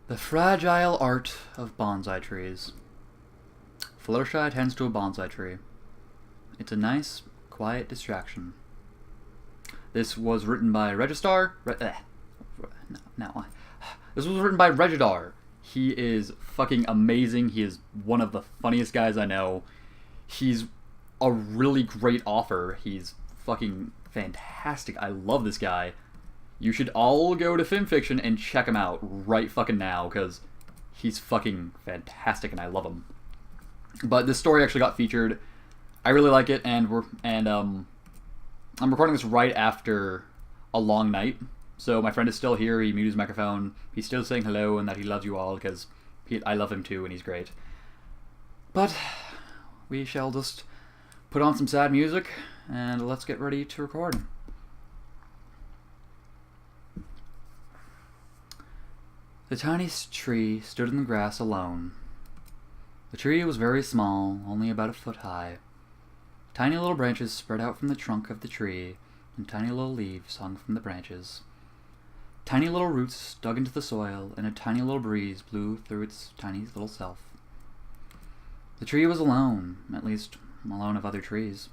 The fragile art of bonsai trees. Fluttershy tends to a bonsai tree. It's a nice, quiet distraction. This was written by Regidar. This was written by Regidar. He is fucking amazing. He is one of the funniest guys I know. He's a really great author. He's fucking fantastic. I love this guy. You should all go to Fimfiction and check him out right fucking now, because he's fucking fantastic and I love him. But this story actually got featured. I really like it, and I'm recording this right after a long night. So my friend is still here. He muted his microphone. He's still saying hello and that he loves you all, because I love him too and he's great. But we shall just put on some sad music and let's get ready to record. The tiniest tree stood in the grass alone. The tree was very small, only about a foot high. Tiny little branches spread out from the trunk of the tree, and tiny little leaves hung from the branches. Tiny little roots dug into the soil, and a tiny little breeze blew through its tiny little self. The tree was alone, at least alone of other trees.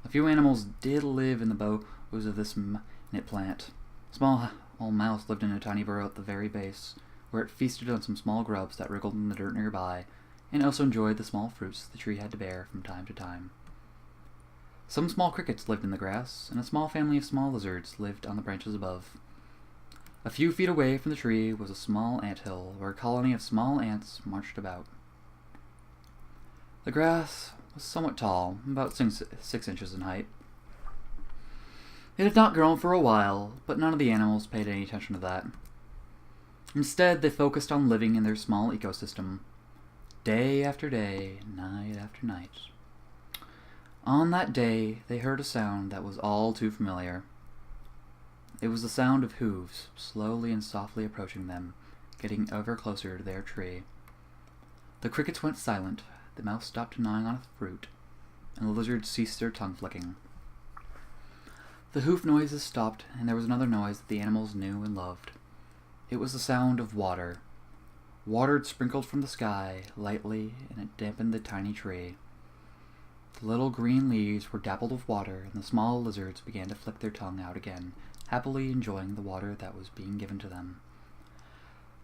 A few animals did live in the boughs of this minute plant. A small old mouse lived in a tiny burrow at the very base, where it feasted on some small grubs that wriggled in the dirt nearby, and also enjoyed the small fruits the tree had to bear from time to time. Some small crickets lived in the grass, and a small family of small lizards lived on the branches above. A few feet away from the tree was a small anthill, where a colony of small ants marched about. The grass was somewhat tall, about 6 inches in height. It had not grown for a while, but none of the animals paid any attention to that. Instead, they focused on living in their small ecosystem, day after day, night after night. On that day, they heard a sound that was all too familiar. It was the sound of hooves, slowly and softly approaching them, getting ever closer to their tree. The crickets went silent, the mouse stopped gnawing on a fruit, and the lizards ceased their tongue flicking. The hoof noises stopped, and there was another noise that the animals knew and loved. It was the sound of water. Water sprinkled from the sky, lightly, and it dampened the tiny tree. The little green leaves were dappled with water, and the small lizards began to flick their tongue out again, happily enjoying the water that was being given to them.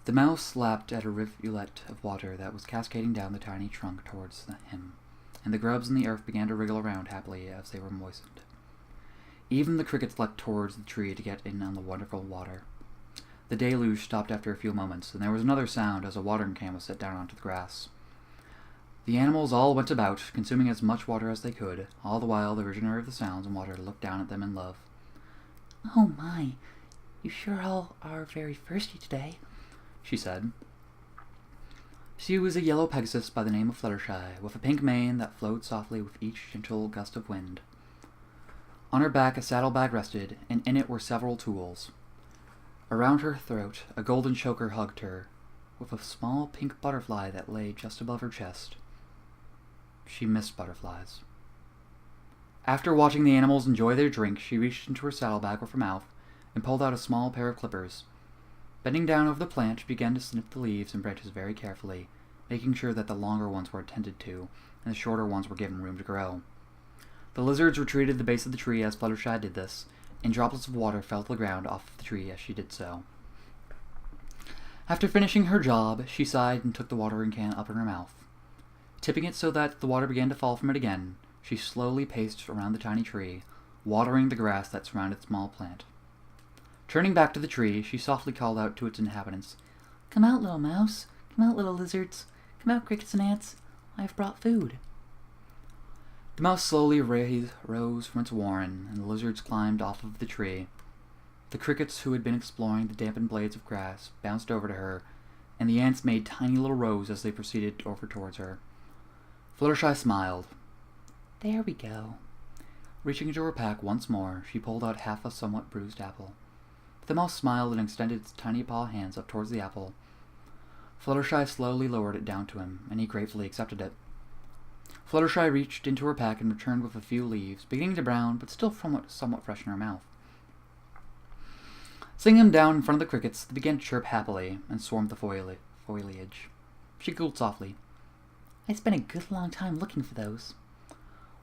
The mouse lapped at a rivulet of water that was cascading down the tiny trunk towards him, and the grubs in the earth began to wriggle around happily as they were moistened. Even the crickets leapt towards the tree to get in on the wonderful water. The deluge stopped after a few moments, and there was another sound as a watering can was set down onto the grass. The animals all went about, consuming as much water as they could, all the while the originator of the sounds and water looked down at them in love. "Oh my, you sure all are very thirsty today," she said. She was a yellow Pegasus by the name of Fluttershy, with a pink mane that flowed softly with each gentle gust of wind. On her back a saddlebag rested, and in it were several tools. Around her throat a golden choker hugged her, with a small pink butterfly that lay just above her chest. She missed butterflies. After watching the animals enjoy their drink, she reached into her saddlebag with her mouth and pulled out a small pair of clippers. Bending down over the plant, she began to snip the leaves and branches very carefully, making sure that the longer ones were attended to and the shorter ones were given room to grow. The lizards retreated to the base of the tree as Fluttershy did this, and droplets of water fell to the ground off the tree as she did so. After finishing her job, she sighed and took the watering can up in her mouth. Tipping it so that the water began to fall from it again, she slowly paced around the tiny tree, watering the grass that surrounded the small plant. Turning back to the tree, she softly called out to its inhabitants, "Come out, little mouse. Come out, little lizards. Come out, crickets and ants. I have brought food." The mouse slowly rose from its warren, and the lizards climbed off of the tree. The crickets, who had been exploring the dampened blades of grass, bounced over to her, and the ants made tiny little rows as they proceeded over towards her. Fluttershy smiled. "There we go." Reaching into her pack once more, she pulled out half a somewhat bruised apple. The mouse smiled and extended its tiny paw hands up towards the apple. Fluttershy slowly lowered it down to him, and he gratefully accepted it. Fluttershy reached into her pack and returned with a few leaves, beginning to brown, but still somewhat fresh in her mouth. Sitting him down in front of the crickets, they began to chirp happily and swarmed the foliage. She giggled softly. I spent a good long time looking for those.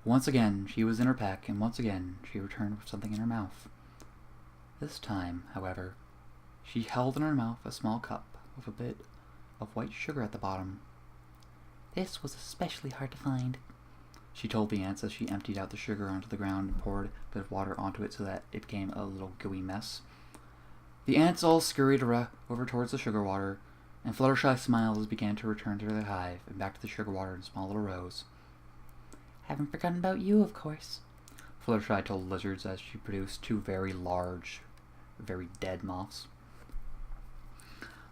Once again, she was in her pack, and once again, she returned with something in her mouth. This time, however, she held in her mouth a small cup with a bit of white sugar at the bottom. This was especially hard to find, she told the ants as she emptied out the sugar onto the ground and poured a bit of water onto it so that it became a little gooey mess. The ants all scurried over towards the sugar water, and Fluttershy smiles began to return to their hive and back to the sugar water in small little rows. Haven't forgotten about you, of course, Fluttershy told the lizards as she produced two very large, very dead moths.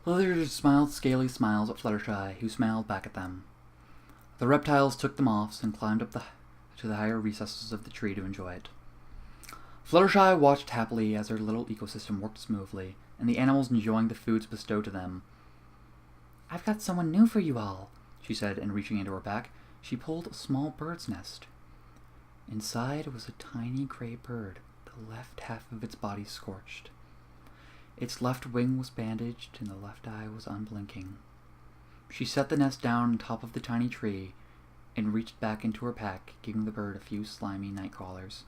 The lizards smiled scaly smiles at Fluttershy, who smiled back at them. The reptiles took the moths and climbed up to the higher recesses of the tree to enjoy it. Fluttershy watched happily as their little ecosystem worked smoothly, and the animals enjoying the foods bestowed to them. I've got someone new for you all, she said, and reaching into her pack, she pulled a small bird's nest. Inside was a tiny gray bird, the left half of its body scorched. Its left wing was bandaged, and the left eye was unblinking. She set the nest down on top of the tiny tree and reached back into her pack, giving the bird a few slimy night crawlers.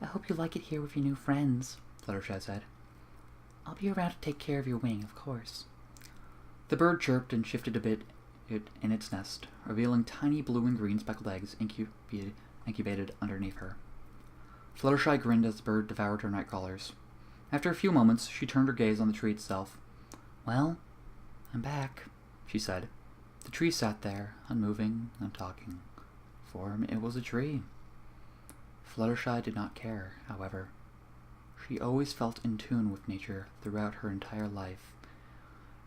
I hope you like it here with your new friends, Fluttershy said. I'll be around to take care of your wing, of course. The bird chirped and shifted a bit in its nest, revealing tiny blue and green speckled eggs incubated underneath her. Fluttershy grinned as the bird devoured her night crawlers. After a few moments, she turned her gaze on the tree itself. Well, I'm back, she said. The tree sat there, unmoving, untalking. For it was a tree. Fluttershy did not care, however. She always felt in tune with nature throughout her entire life,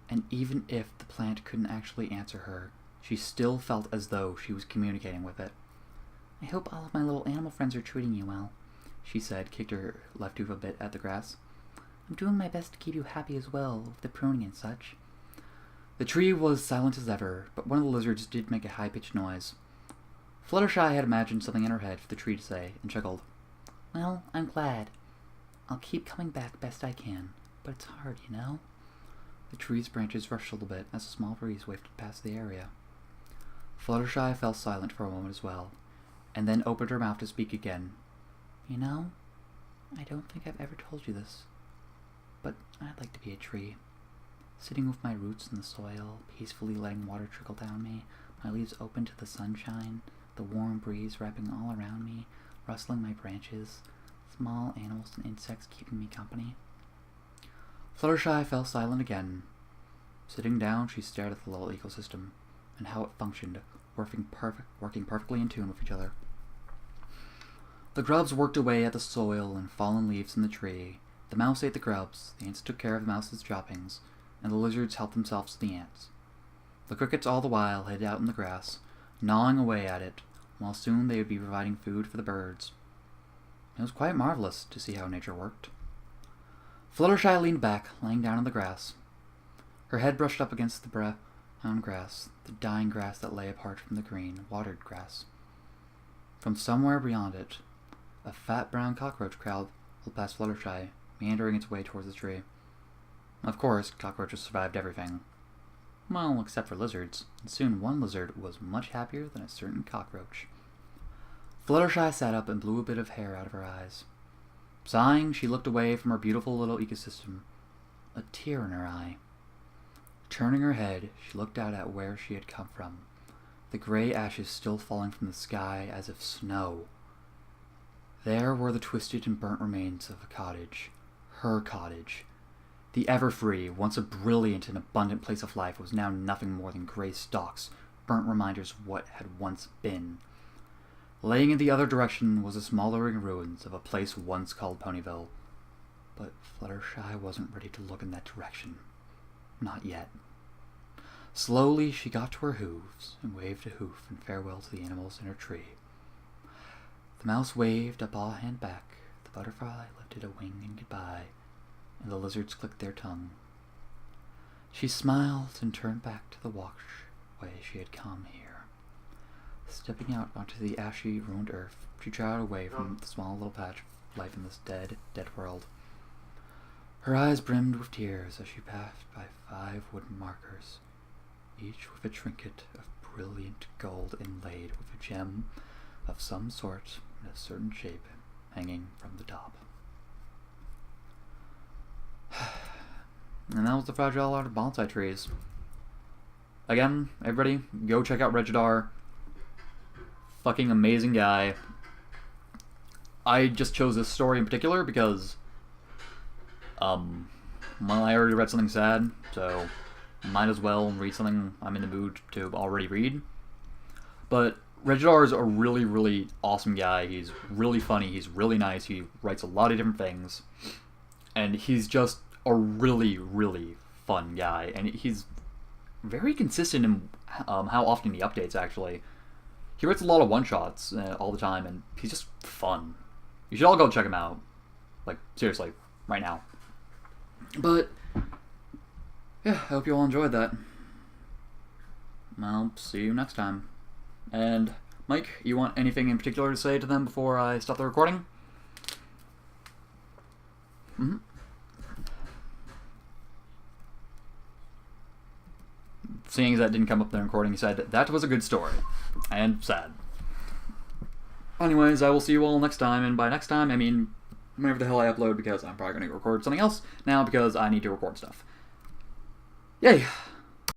and even if the plant couldn't actually answer her, she still felt as though she was communicating with it. I hope all of my little animal friends are treating you well, she said, kicked her left hoof a bit at the grass. I'm doing my best to keep you happy as well, with the pruning and such. The tree was silent as ever, but one of the lizards did make a high-pitched noise. Fluttershy had imagined something in her head for the tree to say, and chuckled. Well, I'm glad. I'll keep coming back best I can, but it's hard, you know? The tree's branches rustled a bit as a small breeze wafted past the area. Fluttershy fell silent for a moment as well, and then opened her mouth to speak again. You know, I don't think I've ever told you this, but I'd like to be a tree. Sitting with my roots in the soil, peacefully letting water trickle down me, my leaves open to the sunshine, the warm breeze wrapping all around me, rustling my branches, small animals and insects keeping me company. Fluttershy fell silent again. Sitting down, she stared at the little ecosystem and how it functioned, working perfectly in tune with each other. The grubs worked away at the soil and fallen leaves in the tree. The mouse ate the grubs, the ants took care of the mouse's droppings, and the lizards helped themselves to the ants. The crickets all the while hid out in the grass, gnawing away at it, while soon they would be providing food for the birds. It was quite marvelous to see how nature worked. Fluttershy leaned back, lying down on the grass. Her head brushed up against the brown grass, the dying grass that lay apart from the green, watered grass. From somewhere beyond it, a fat brown cockroach crawled past Fluttershy, meandering its way towards the tree. Of course, cockroaches survived everything. Well, except for lizards, and soon one lizard was much happier than a certain cockroach. Fluttershy sat up and blew a bit of hair out of her eyes. Sighing, she looked away from her beautiful little ecosystem, a tear in her eye. Turning her head, she looked out at where she had come from, the gray ashes still falling from the sky as if snow. There were the twisted and burnt remains of a cottage, her cottage. The Everfree, once a brilliant and abundant place of life, was now nothing more than gray stalks, burnt reminders of what had once been. Laying in the other direction was the smoldering ruins of a place once called Ponyville. But Fluttershy wasn't ready to look in that direction. Not yet. Slowly she got to her hooves and waved a hoof in farewell to the animals in her tree. The mouse waved a paw hand back, the butterfly lifted a wing in goodbye, and the lizards clicked their tongue. She smiled and turned back to the walkway she had come here. Stepping out onto the ashy, ruined earth, she trotted away from the small little patch of life in this dead world. Her eyes brimmed with tears as she passed by 5 wooden markers, each with a trinket of brilliant gold inlaid with a gem of some sort in a certain shape hanging from the top. And that was the Fragile Art of Bonsai Trees. Again, everybody, go check out Regidar. Fucking amazing guy. I just chose this story in particular because, well, I already read something sad, so might as well read something I'm in the mood to already read. But Regidar is a really, really awesome guy. He's really funny. He's really nice. He writes a lot of different things. And he's just a really, really fun guy. And he's very consistent in how often he updates, actually. He writes a lot of one-shots all the time, and he's just fun. You should all go check him out. Like, seriously, right now. But, yeah, I hope you all enjoyed that. I'll see you next time. And, Mike, you want anything in particular to say to them before I stop the recording? Mm-hmm. Seeing as that didn't come up in the recording, he said, that was a good story. And sad. Anyways, I will see you all next time, and by next time, I mean whenever the hell I upload, because I'm probably going to record something else now because I need to record stuff. Yay!